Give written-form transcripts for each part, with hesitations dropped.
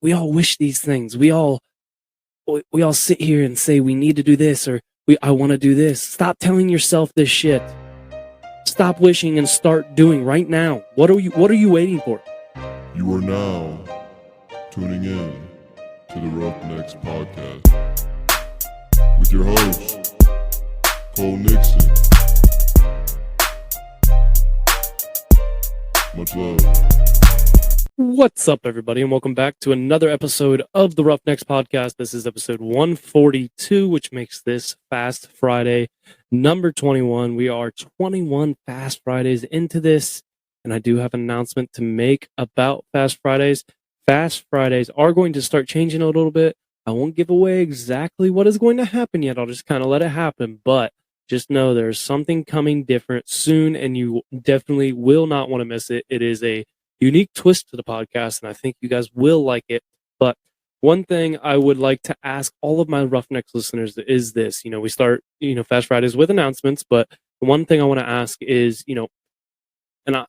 we all wish these things. We all sit here and say we need to do this, or I want to do this. Stop telling yourself this shit. Stop wishing and start doing right now. What are you waiting for? You are now tuning in to the Roughnecks podcast with your host, Cole Nixon. Much love. What's up, everybody, and welcome back to another episode of the Roughnecks podcast. This is episode 142, which makes this Fast Friday number 21. We are 21 Fast Fridays into this, and I do have an announcement to make about Fast Fridays. Fast Fridays are going to start changing a little bit. I won't give away exactly what is going to happen yet. I'll just kind of let it happen, but just know there's something coming different soon, and you definitely will not want to miss it. It is a unique twist to the podcast, and I think you guys will like it. But one thing I would like to ask all of my Roughnecks listeners is this. We start, Fast Fridays with announcements, but one thing I want to ask is, and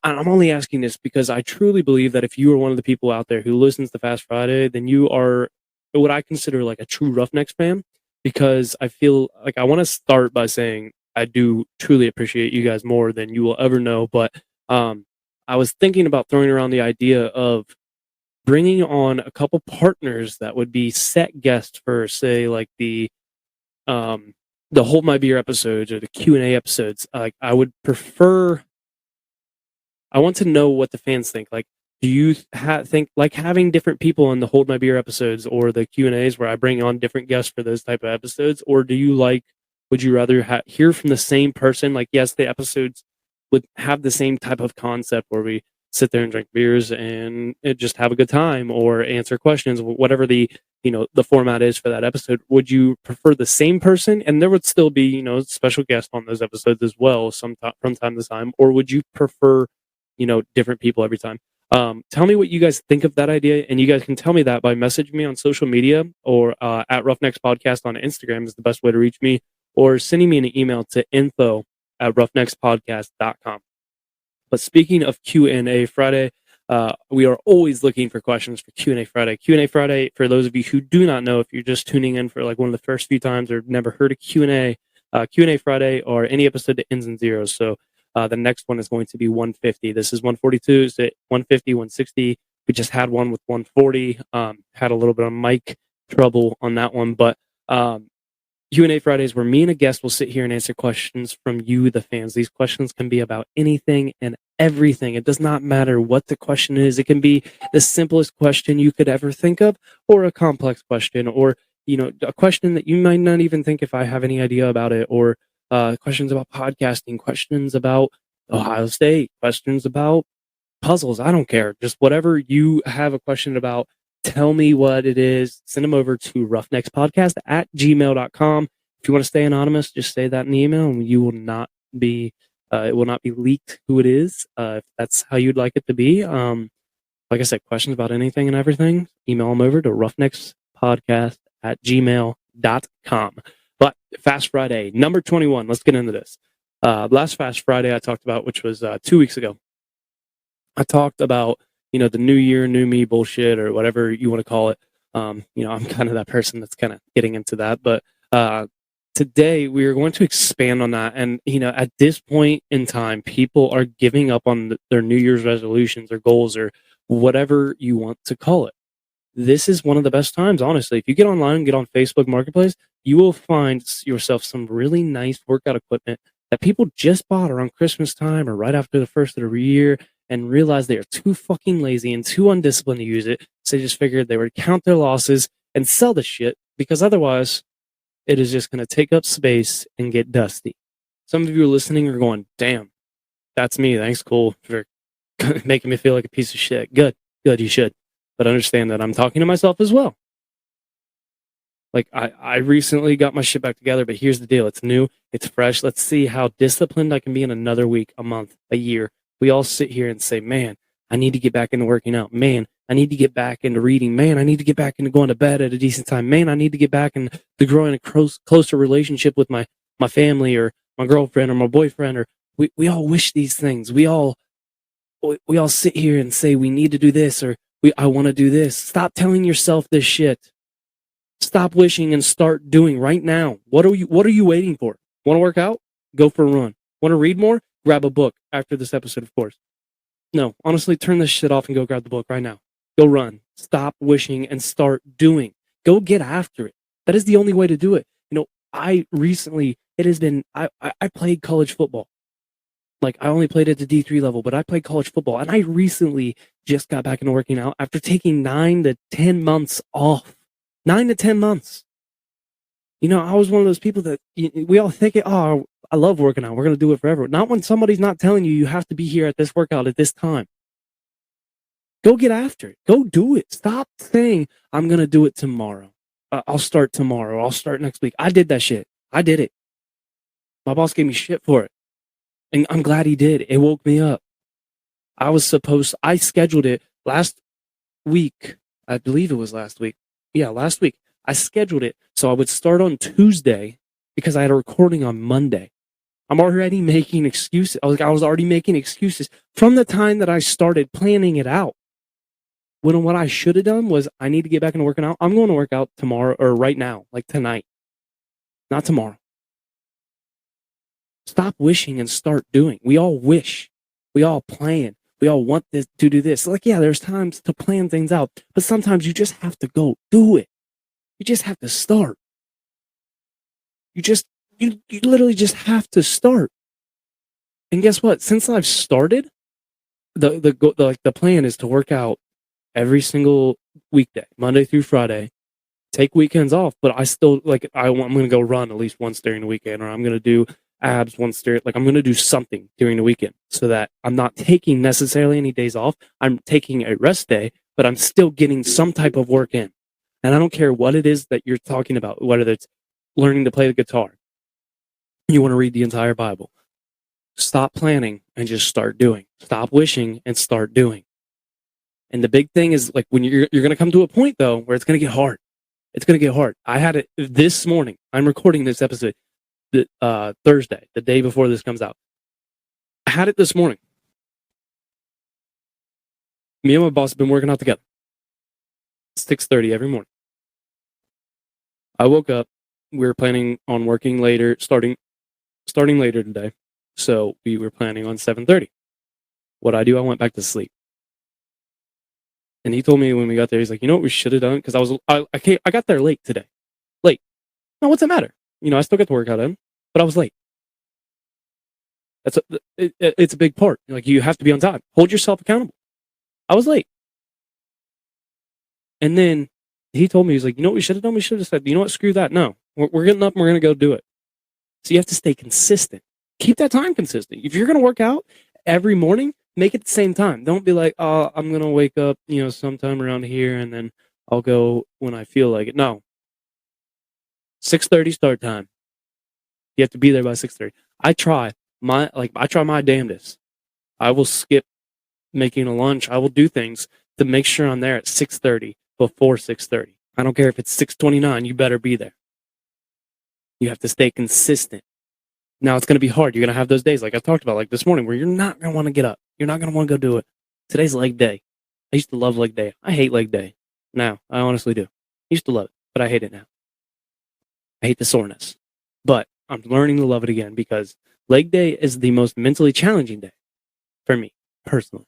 I'm only asking this because I truly believe that if you are one of the people out there who listens to Fast Friday, then you are what I consider like a true Roughnecks fan, because I feel like I want to start by saying I do truly appreciate you guys more than you will ever know. But I was thinking about throwing around the idea of bringing on a couple partners that would be set guests for, say, like the Hold My Beer episodes or the Q&A episodes. Like, I would prefer. I want to know what the fans think. Like, do you think like having different people on the Hold My Beer episodes or the Q&As where I bring on different guests for those type of episodes, or do you like? Would you rather hear from the same person? Like, yes, the episodes would have the same type of concept where we sit there and drink beers and just have a good time or answer questions, whatever the format is for that episode. Would you prefer the same person, and there would still be special guests on those episodes as well from time to time, or would you prefer different people every time? Tell me what you guys think of that idea, and you guys can tell me that by messaging me on social media, or at Roughnecks Podcast on Instagram is the best way to reach me, or sending me an email to info@roughneckspodcast.com. But speaking of Q&A Friday, we are always looking for questions for Q&A Friday. Q&A Friday, for those of you who do not know, if you're just tuning in for like one of the first few times or never heard of Q&A Friday or any episode that ends in zeros. So the next one is going to be 150. This is 142, so 150, 160. We just had one with 140. Had a little bit of mic trouble on that one, but Q&A Fridays where me and a guest will sit here and answer questions from you, the fans. These questions can be about anything and everything. It does not matter what the question is. It can be the simplest question you could ever think of, or a complex question, or a question that you might not even think if I have any idea about it, or questions about podcasting, questions about Ohio State, questions about puzzles. I don't care. Just whatever you have a question about, tell me what it is. Send them over to roughneckspodcast@gmail.com. If you want to stay anonymous, just say that in the email, and you will not be. It will not be leaked who it is. If that's how you'd like it to be. Like I said, questions about anything and everything, email them over to roughneckspodcast@gmail.com. But Fast Friday number 21. Let's get into this. Last Fast Friday I talked about, which was 2 weeks ago. I talked about the new year, new me bullshit, or whatever you want to call it. I'm kind of that person that's kind of getting into that. But today we are going to expand on that. And, at this point in time, people are giving up on their New Year's resolutions or goals or whatever you want to call it. This is one of the best times, honestly. If you get online and get on Facebook Marketplace, you will find yourself some really nice workout equipment that people just bought around Christmas time or right after the first of the year, and realize they are too fucking lazy and too undisciplined to use it. So they just figured they would count their losses and sell the shit, because otherwise it is just going to take up space and get dusty. Some of you are listening are going, damn, that's me. Thanks, Cole, for making me feel like a piece of shit. Good, you should. But understand that I'm talking to myself as well. Like, I recently got my shit back together, but here's the deal. It's new. It's fresh. Let's see how disciplined I can be in another week, a month, a year. We all sit here and say, man, I need to get back into working out. Man, I need to get back into reading. Man, I need to get back into going to bed at a decent time. Man, I need to get back into growing a closer relationship with my family or my girlfriend or my boyfriend. Or we all wish these things. We all sit here and say we need to do this, or I want to do this. Stop telling yourself this shit. Stop wishing and start doing right now. What are you waiting for? Want to work out? Go for a run. Want to read more? Grab a book after this episode, of course. No, honestly, turn this shit off and go grab the book right now. Go run. Stop wishing and start doing. Go get after it. That is the only way to do it. I played college football. Like, I only played at the D3 level, but I played college football. And I recently just got back into working out after taking 9 to 10 months off. 9 to 10 months. I was one of those people that we all think, oh, I love working out. We're going to do it forever. Not when somebody's not telling you have to be here at this workout at this time. Go get after it. Go do it. Stop saying, I'm going to do it tomorrow. I'll start tomorrow. I'll start next week. I did that shit. I did it. My boss gave me shit for it. And I'm glad he did. It woke me up. I scheduled it last week. I believe it was last week. Yeah, last week. I scheduled it so I would start on Tuesday because I had a recording on Monday. I'm already making excuses. I was already making excuses from the time that I started planning it out. What I should have done was I need to get back into working out. I'm going to work out tomorrow or right now, like tonight. Not tomorrow. Stop wishing and start doing. We all wish. We all plan. We all want this to do this. Like, yeah, there's times to plan things out, but sometimes you just have to go do it. You just have to start. You literally just have to start. And guess what? Since I've started, the plan is to work out every single weekday, Monday through Friday. Take weekends off, but I still I'm going to go run at least once during the weekend, or I'm going to do abs once during. I'm going to do something during the weekend so that I'm not taking necessarily any days off. I'm taking a rest day, but I'm still getting some type of work in. And I don't care what it is that you're talking about, whether it's learning to play the guitar, you want to read the entire Bible. Stop planning and just start doing. Stop wishing and start doing. And the big thing is, like, when you're going to come to a point though where it's going to get hard. It's going to get hard. I had it this morning. I'm recording this episode Thursday, the day before this comes out. I had it this morning. Me and my boss have been working out together. 6:30 every morning. I woke up. We were planning on working later, starting later today. So we were planning on 7:30. What I do, I went back to sleep. And he told me when we got there, he's like, you know what we should have done? Because I got there late today. Late. No, what's the matter? I still got the workout in, but I was late. It's a big part. Like, you have to be on time. Hold yourself accountable. I was late. And then he told me, he's like, you know what we should have done? We should have said, you know what? Screw that. No, we're getting up and we're going to go do it. So you have to stay consistent. Keep that time consistent. If you're going to work out every morning, make it the same time. Don't be like, oh, I'm going to wake up, sometime around here and then I'll go when I feel like it. No. 6:30 start time. You have to be there by 6:30. I try my damnedest. I will skip making a lunch. I will do things to make sure I'm there at 6:30 before 6:30. I don't care if it's 6:29, you better be there. You have to stay consistent. Now, it's going to be hard. You're going to have those days, like I talked about, like this morning, where you're not going to want to get up. You're not going to want to go do it. Today's leg day. I used to love leg day. I hate leg day. Now, I honestly do. I used to love it, but I hate it now. I hate the soreness. But I'm learning to love it again because leg day is the most mentally challenging day for me, personally.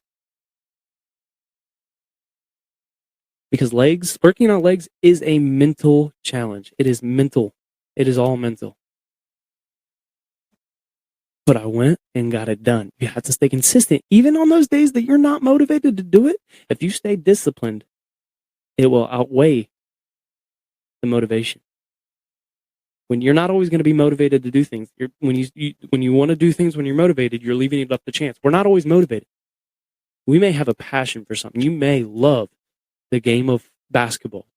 Because working out legs is a mental challenge. It is mental. It is all mental. But I went and got it done. You have to stay consistent. Even on those days that you're not motivated to do it, if you stay disciplined, it will outweigh the motivation. When you're not always going to be motivated to do things, when you want to do things when you're motivated, you're leaving it up to chance. We're not always motivated. We may have a passion for something. You may love the game of basketball.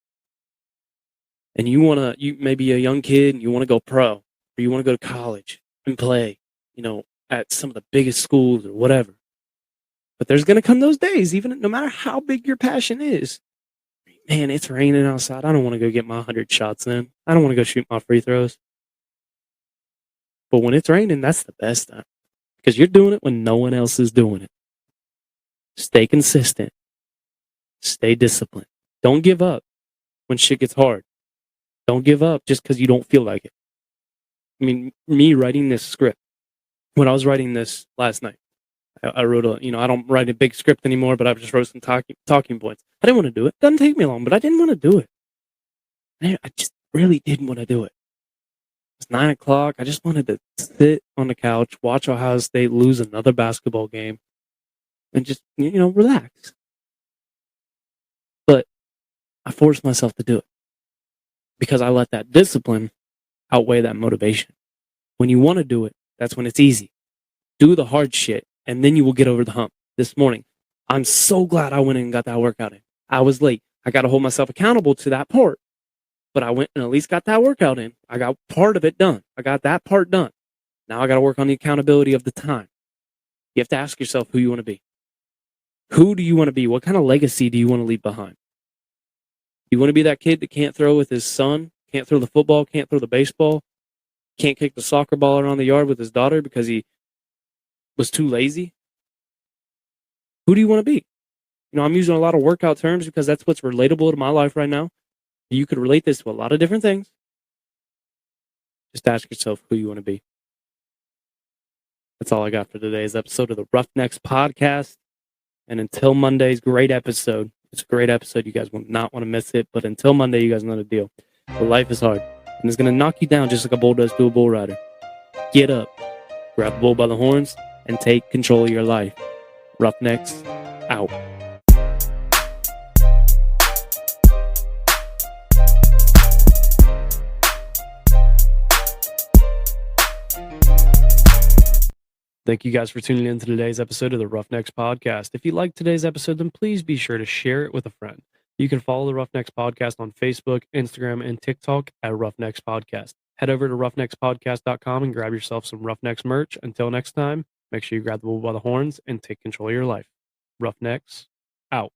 And you may be a young kid and you want to go pro, or you want to go to college and play, at some of the biggest schools or whatever. But there's going to come those days, even no matter how big your passion is. Man, it's raining outside. I don't want to go get my 100 shots in. I don't want to go shoot my free throws. But when it's raining, that's the best time. Because you're doing it when no one else is doing it. Stay consistent. Stay disciplined. Don't give up when shit gets hard. Don't give up just because you don't feel like it. I mean, me writing this script, when I was writing this last night, I wrote I don't write a big script anymore, but I just wrote some talking points. I didn't want to do it. It doesn't take me long, but I didn't want to do it. I just really didn't want to do it. It's 9 o'clock. I just wanted to sit on the couch, watch Ohio State lose another basketball game, and just, relax. But I forced myself to do it because I let that discipline outweigh that motivation. When you want to do it, that's when it's easy. Do the hard shit, and then you will get over the hump. This morning, I'm so glad I went in and got that workout in. I was late. I got to hold myself accountable to that part. But I went and at least got that workout in. I got part of it done. I got that part done. Now I got to work on the accountability of the time. You have to ask yourself who you want to be. Who do you want to be? What kind of legacy do you want to leave behind? You want to be that kid that can't throw with his son, can't throw the football, can't throw the baseball, can't kick the soccer ball around the yard with his daughter because he was too lazy? Who do you want to be? I'm using a lot of workout terms because that's what's relatable to my life right now. You could relate this to a lot of different things. Just ask yourself who you want to be. That's all I got for today's episode of the Roughnecks podcast. And until Monday's great episode, it's a great episode. You guys will not want to miss it. But until Monday, you guys know the deal. But life is hard. And it's going to knock you down just like a bull does to a bull rider. Get up, grab the bull by the horns, and take control of your life. Roughnecks, out. Thank you guys for tuning in to today's episode of the Roughnecks podcast. If you liked today's episode, then please be sure to share it with a friend. You can follow the Roughnecks podcast on Facebook, Instagram, and TikTok at Roughnecks Podcast. Head over to roughneckspodcast.com and grab yourself some Roughnecks merch. Until next time, make sure you grab the bull by the horns and take control of your life. Roughnecks, out.